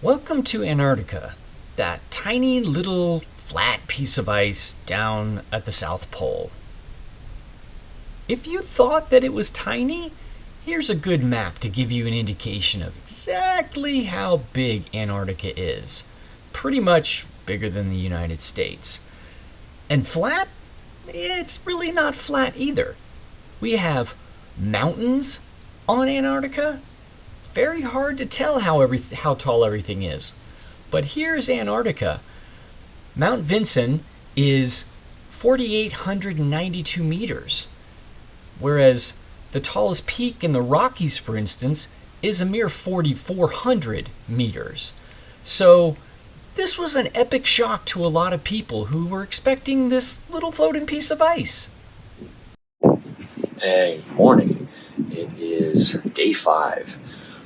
Welcome to Antarctica, that tiny little flat piece of ice down at the South Pole. If you thought that it was tiny, here's a good map to give you an indication of exactly how big Antarctica is. Pretty much bigger than the United States. And flat? It's really not flat either. We have mountains on Antarctica. Very hard to tell how tall everything is. But here's Antarctica. Mount Vinson is 4,892 meters, whereas the tallest peak in the Rockies, for instance, is a mere 4,400 meters. So this was an epic shock to a lot of people who were expecting this little floating piece of ice. Hey, morning. It is day 5.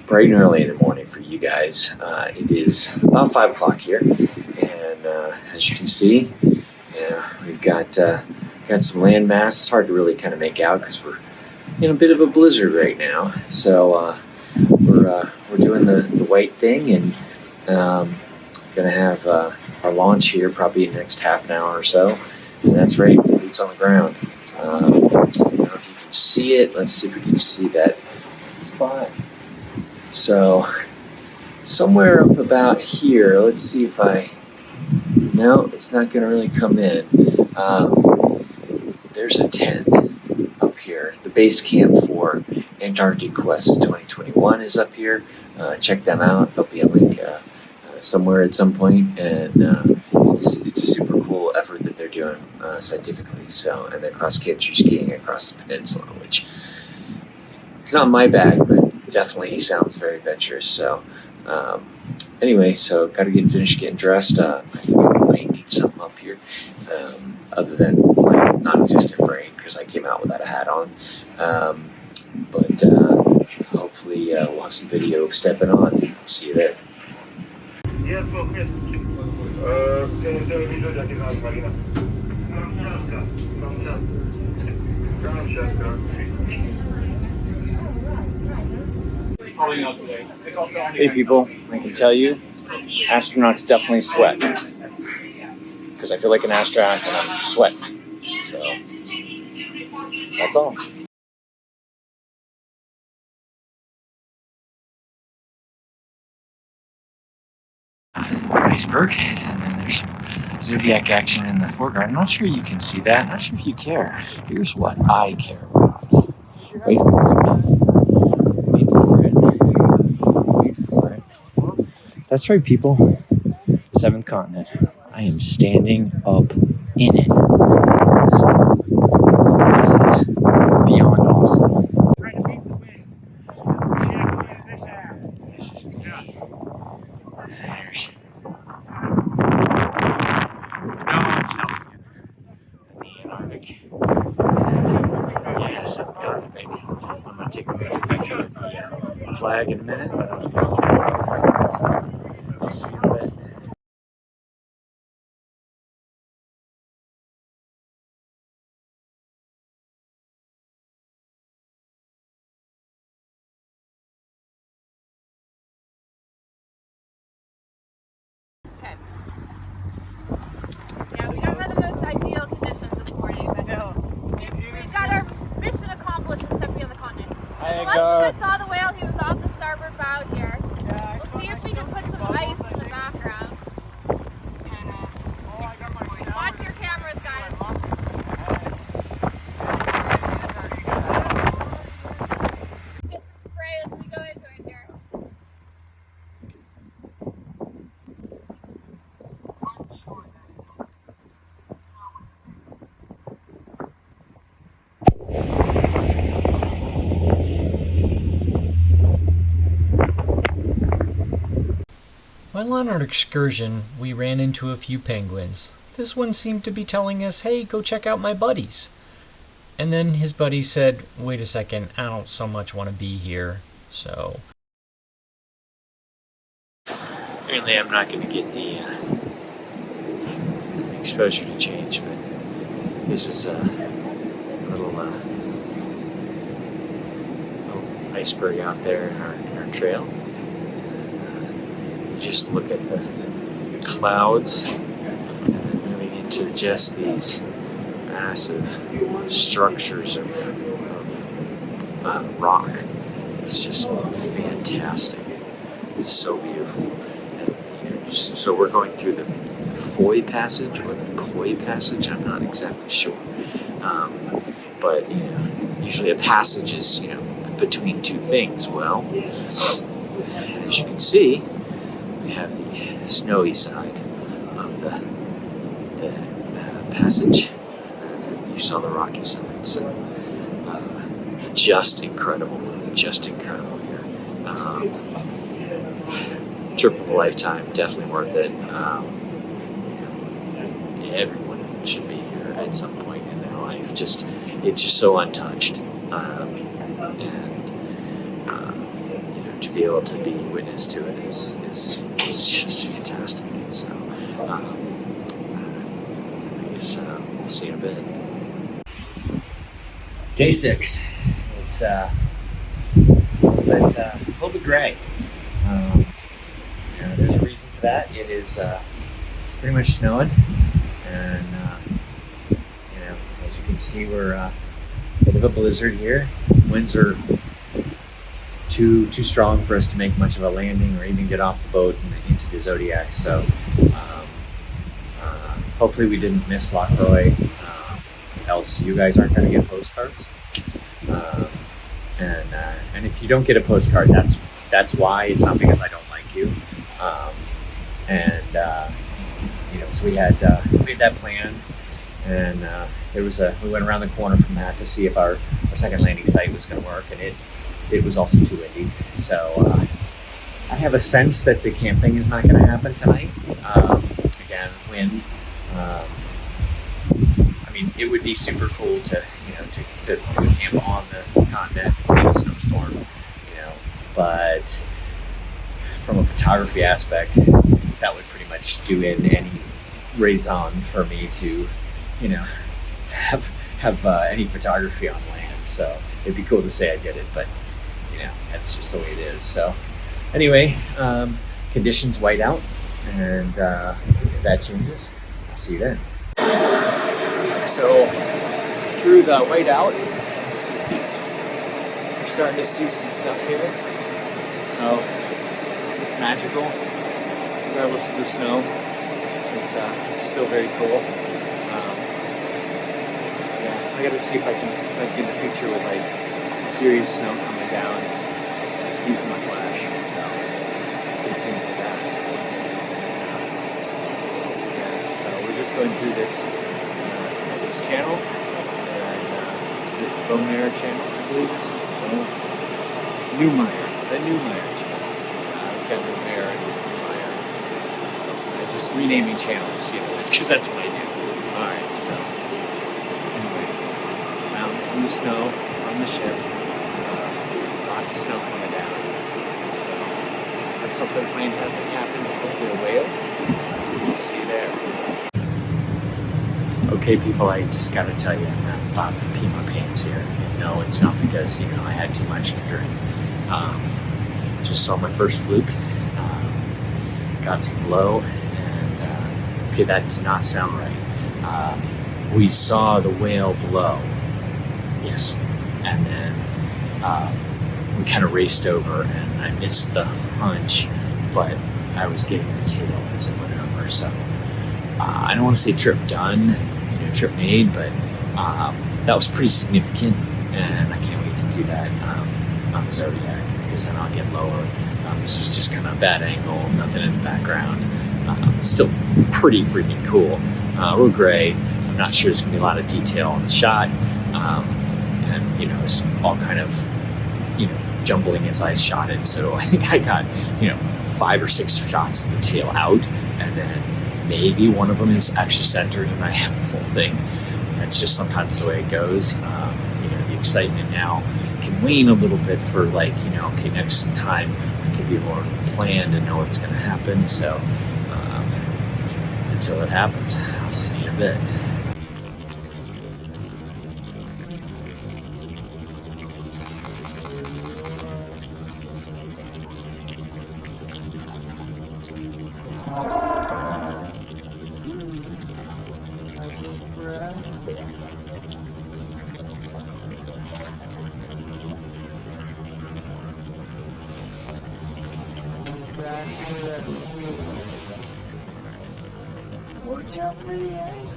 Bright and early in the morning for you guys. It is about 5 o'clock here, and as you can see, we've got some land mass. It's hard to really kind of make out because we're in a bit of a blizzard right now. So we're doing the white thing, and gonna have our launch here probably in the next half an hour or so, and that's right, boots on the ground. I don't know if you can see it. Let's see if we can see that spot. So somewhere up about here, let's see if no, it's not going to really come in. There's a tent up here. The base camp for Antarctic Quest 2021 is up here. Check them out. There'll be a link somewhere at some point, and it's a super cool effort that they're doing scientifically. So, and then cross-country skiing across the peninsula, which is not my bag, but definitely sounds very adventurous. So anyway, so got to get finished getting dressed. I think I might need something up here other than my non-existent brain, because I came out without a hat on. But hopefully we'll have some video of stepping on. See you there. Hey people, I can tell you, astronauts definitely sweat. Because I feel like an astronaut and I'm sweating. So, that's all. Iceberg, and then there's some zodiac action in the foreground. I'm not sure you can see that. I'm not sure if you care. Here's what I care about. Wait for it. That's right, people. 7th continent. I am standing up in it. So, this is beyond awesome. This is me. There's no selfie in the Antarctic. Yeah, 7th continent, baby. I'm going to take a picture of the flag in a minute, but I'll see you in a bit. Yeah, we don't have the most ideal conditions this morning, but we got our mission accomplished of stepping on the continent. So the last time I saw the whale, he was off the starboard bow here. We'll see if we can put some ice in the background. Watch your cameras, guys. Get some spray as we go into it here. While on our excursion, we ran into a few penguins. This one seemed to be telling us, hey, go check out my buddies. And then his buddy said, wait a second, I don't so much want to be here, so... Apparently I'm not going to get the exposure to change, but this is a little iceberg out there in our trail. just look at the clouds and then moving into just these massive structures of rock. It's just fantastic. It's so beautiful. And, so we're going through the Foy Passage or the Poi Passage. I'm not exactly sure, but usually a passage is between two things. Well, as you can see, we have the snowy side of the passage. You saw the rocky side, so just incredible here. Trip of a lifetime, definitely worth it. Everyone should be here at some point in their life. It's just so untouched, and to be able to be witness to it is just fantastic. So I guess we'll see in a bit. Day 6. It's a little bit gray. There's a reason for that. It's pretty much snowing, and as you can see, we're a bit of a blizzard here. Winds are too strong for us to make much of a landing or even get off the boat and into the Zodiac. So hopefully we didn't miss Lochroy, else you guys aren't going to get postcards. And if you don't get a postcard, that's why. It's not because I don't like you. So we had made that plan, and we went around the corner from that to see if our second landing site was going to work, and it was also too windy. So I have a sense that the camping is not going to happen tonight. Again, wind. It would be super cool to camp on the continent in a snowstorm, but from a photography aspect, that would pretty much do in any raison for me to, have any photography on land. So it'd be cool to say I did it, but that's just the way it is. So anyway, conditions white out, and if that changes, I'll see you then. So through the whiteout, we're starting to see some stuff here. So it's magical, regardless of the snow. It's still very cool. I gotta see if I can get a picture with some serious snow coming down using my flash. So stay tuned for that. So we're just going through this channel, and it's the Beaumont channel, I believe it's the Newmeyer channel. We've got Beaumont and Newmeyer. Just renaming channels, because that's what I do. Alright, so anyway, mountains in the snow from the ship, lots of snow coming down. So if something fantastic happens, hopefully a whale, we'll see you there. Okay, people, I just got to tell you, I'm about to pee my pants here. No, it's not because, I had too much to drink. Just saw my first fluke. Got some blow, and, okay, that did not sound right. We saw the whale below. Yes. And then we kind of raced over, and I missed the punch, but I was getting the tail as it went over, so I don't want to say trip done, trip made, but that was pretty significant, and I can't wait to do that on the Zodiac, because then I'll get lower. This was just kind of a bad angle, nothing in the background. Still pretty freaking cool. Real gray. I'm not sure there's going to be a lot of detail on the shot, and it's all kind of jumbling as I shot it. So I think I got 5 or 6 shots of the tail out, and then maybe one of them is actually centered, and I have the whole thing. That's just sometimes the way it goes. The excitement now can wane a little bit for okay, next time I can be more planned and know what's going to happen. So until it happens, I'll see you in a bit. Watch out for the ice.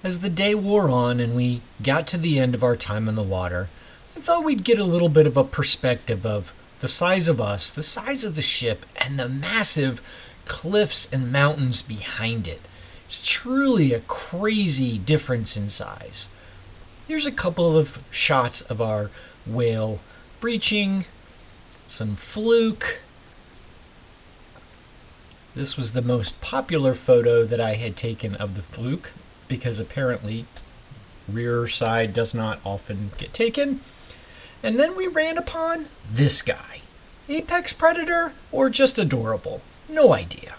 As the day wore on and we got to the end of our time in the water, I thought we'd get a little bit of a perspective of the size of us, the size of the ship, and the massive cliffs and mountains behind it. It's truly a crazy difference in size. Here's a couple of shots of our whale breaching, some fluke. This was the most popular photo that I had taken of the fluke, because apparently rear side does not often get taken. And then we ran upon this guy. Apex predator or just adorable? No idea.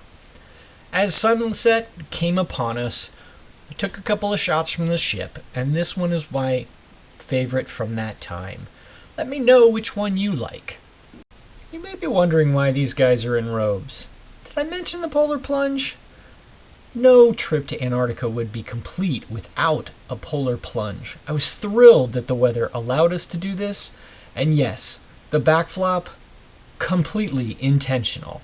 As sunset came upon us, we took a couple of shots from the ship, and this one is my favorite from that time. Let me know which one you like. You may be wondering why these guys are in robes. Did I mention the polar plunge? No trip to Antarctica would be complete without a polar plunge. I was thrilled that the weather allowed us to do this, and yes, the backflop, completely intentional.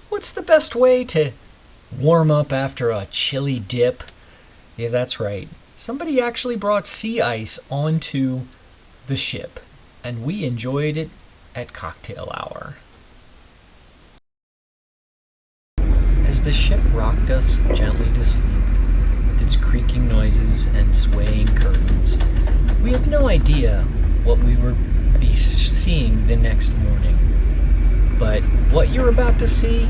What's the best way to warm up after a chilly dip? Yeah, that's right. Somebody actually brought sea ice onto the ship, and we enjoyed it at cocktail hour. As the ship rocked us gently to sleep, with its creaking noises and swaying curtains, we had no idea what we would be seeing the next morning. But what you're about to see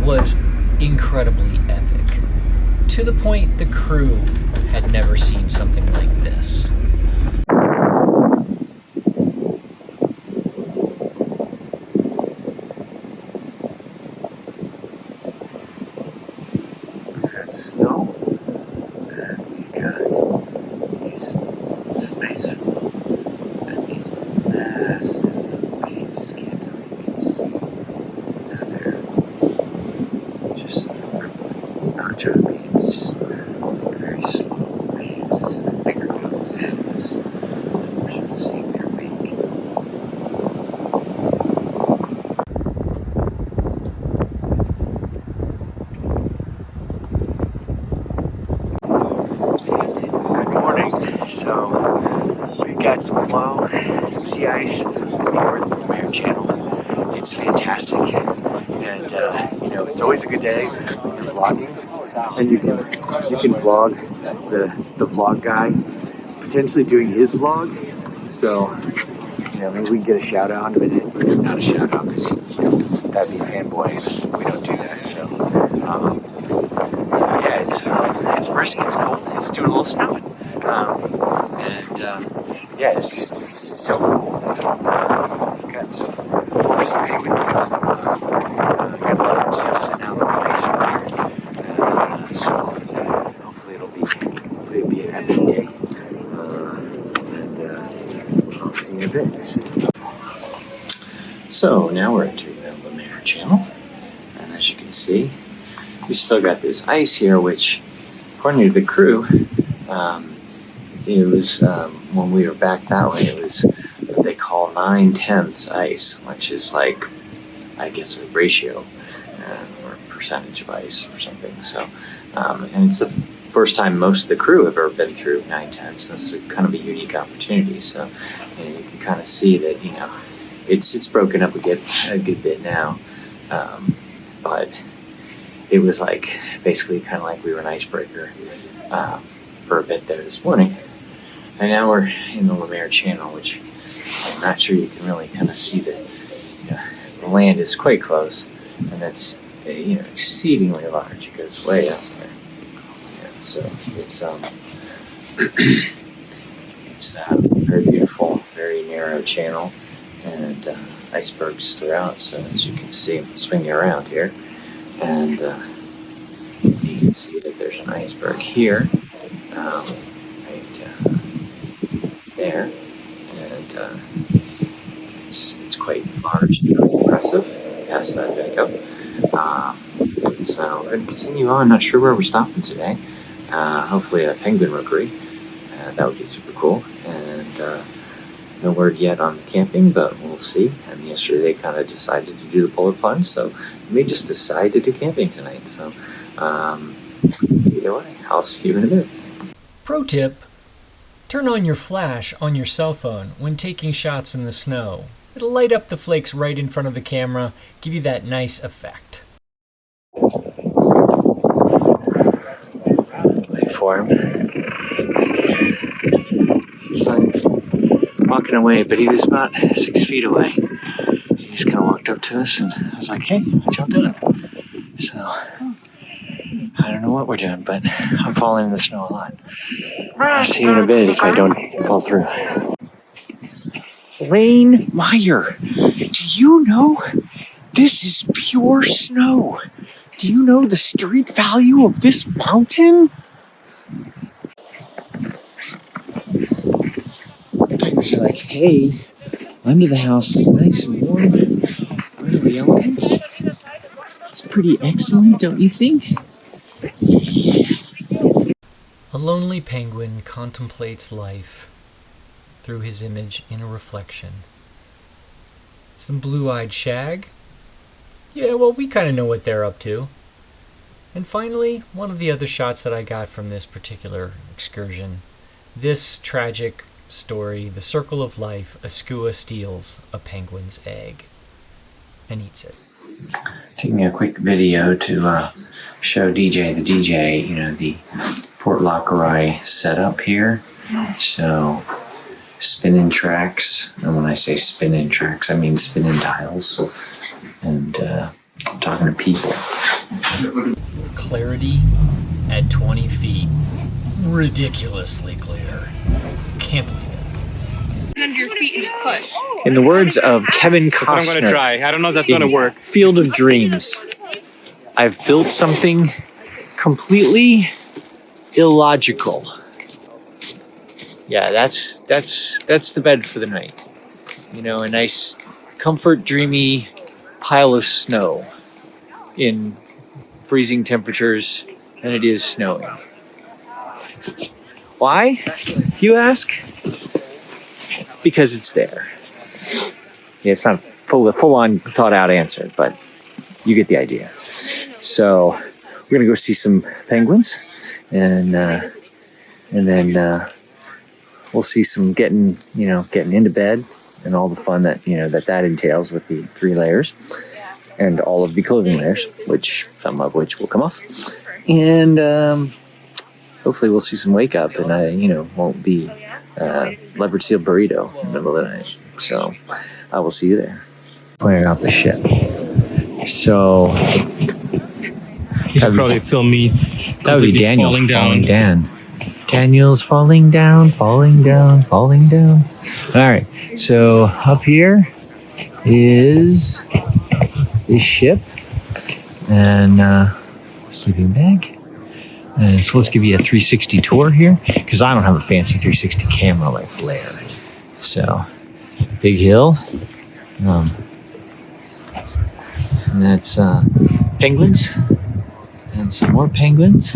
was incredibly epic, to the point the crew had never seen something like this. That's snow, and we've got these space flow and these massive waves. Can't tell if you can see down there. Just rippling. It's not choppy, it's just very slow waves, as if a bigger boat's ahead of us. We're sort of seeing their wake. So we've got some flow, some sea ice over the Lemaire Channel. It's fantastic, and it's always a good day when you're vlogging, and you can vlog the vlog guy potentially doing his vlog. So maybe we can get a shout out in a minute. Not a shout out because that'd be fanboy, and we don't do that. So it's brisk, it's cold, it's doing a little snowing. It's just so cool. We've got some penguins and some good leopards just sitting out on the ice over here. So hopefully it'll be an epic day. I'll see you in a bit. So now we're entering the Lemaire Channel, and as you can see, we still got this ice here, which, according to the crew, it was when we were back that way, it was what they call 9/10 ice, which is like, I guess, a ratio or percentage of ice or something. So, and it's the first time most of the crew have ever been through 9 tenths. This is kind of a unique opportunity. So you can kind of see that, it's broken up a good bit now. But it was like basically kind of like we were an icebreaker for a bit there this morning. And now we're in the Lemaire Channel, which I'm not sure you can really kind of see the land is quite close, and that's exceedingly large. It goes way up there. Yeah, so it's a very beautiful, very narrow channel, and icebergs throughout. So as you can see, I'm swinging around here, and you can see that there's an iceberg here, right there, and it's quite large and impressive. Past that video. So we're going to continue on. Not sure where we're stopping today. Hopefully a penguin rookery. That would be super cool. And no word yet on the camping, but we'll see. And yesterday they kind of decided to do the polar plunge, so we may just decide to do camping tonight. So either way, I'll see you in a minute. Pro tip: turn on your flash on your cell phone when taking shots in the snow. It'll light up the flakes right in front of the camera, give you that nice effect. Wait for him. Son walking away, but he was about 6 feet away. He just kind of walked up to us, and I was like, "Hey, what y'all doing?" So I don't know what we're doing, but I'm falling in the snow a lot. I'll see you in a bit if I don't fall through. Lane Meyer, do you know this is pure snow? Do you know the street value of this mountain? It's like, hey, under the house is nice and warm. Where are the elements? It's pretty excellent, don't you think? A lonely penguin contemplates life through his image in a reflection. Some blue-eyed shag? Yeah, well, we kind of know what they're up to. And finally, one of the other shots that I got from this particular excursion. This tragic story, the circle of life, a skua steals a penguin's egg and eats it. Taking a quick video to show DJ, the Port Lockeroy setup here. So spin-in tracks, and when I say spin-in tracks, I mean spin-in tiles, and I'm talking to people. Clarity at 20 feet. Ridiculously clear. Can't believe it. Under your feet and just push. In the words of Kevin Costner, That's what I'm going to try. I don't know if that's going to work. Field of Dreams, I've built something completely illogical. Yeah, that's the bed for the night. A nice, comfort, dreamy pile of snow in freezing temperatures, and it is snowing. Why, you ask? Because it's there. Yeah, it's not a full-on thought-out answer, but you get the idea. So we're gonna go see some penguins, and then we'll see some getting into bed and all the fun that that entails with the 3 layers and all of the clothing layers, some of which will come off, and hopefully we'll see some wake up, and I won't be leopard seal burrito in the middle of the night. So I will see you there. Clearing out the ship. So You should probably film me. that would be Daniel falling falling down. down. Daniel's falling down, falling down, falling down. All right. So up here is this ship and sleeping bag. And so let's give you a 360 tour here, because I don't have a fancy 360 camera like Blair. So big hill. And that's penguins and some more penguins.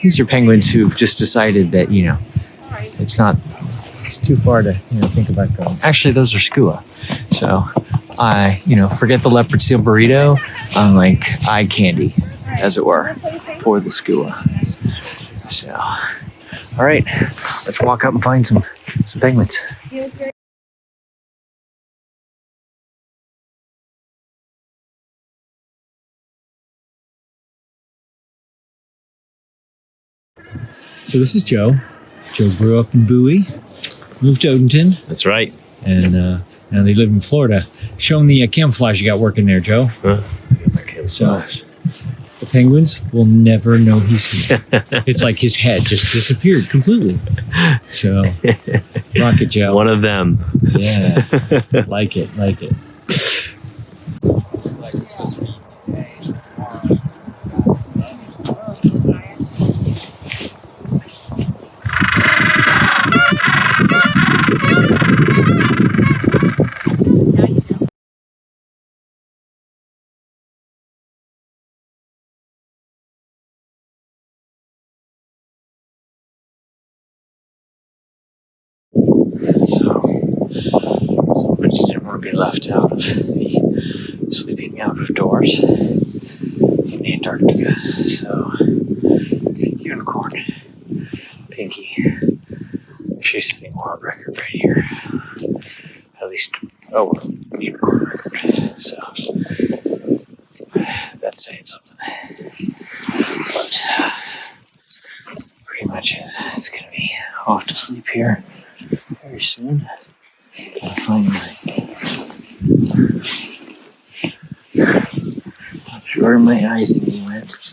These are penguins who've just decided that, it's too far to, think about going. Actually, those are skua. So I, forget the leopard seal burrito. I'm like eye candy. as it were, for the skua. So, all right, let's walk up and find some penguins. So this is Joe. Joe grew up in Bowie, moved to Odenton, That's right. and now they live in Florida. Show them the camouflage you got working there, Joe. So the penguins will never know he's here. It's like his head just disappeared completely. So rock it, Joe. One of them. Yeah, like it. So somebody didn't want to be left out of the sleeping out of doors in Antarctica. So, pink unicorn, Pinky. She's setting a world record right here. At least, unicorn record. So, that's saying something. But, pretty much it's going to be off to sleep here very soon. Gotta find not sure where my eyes thingy went.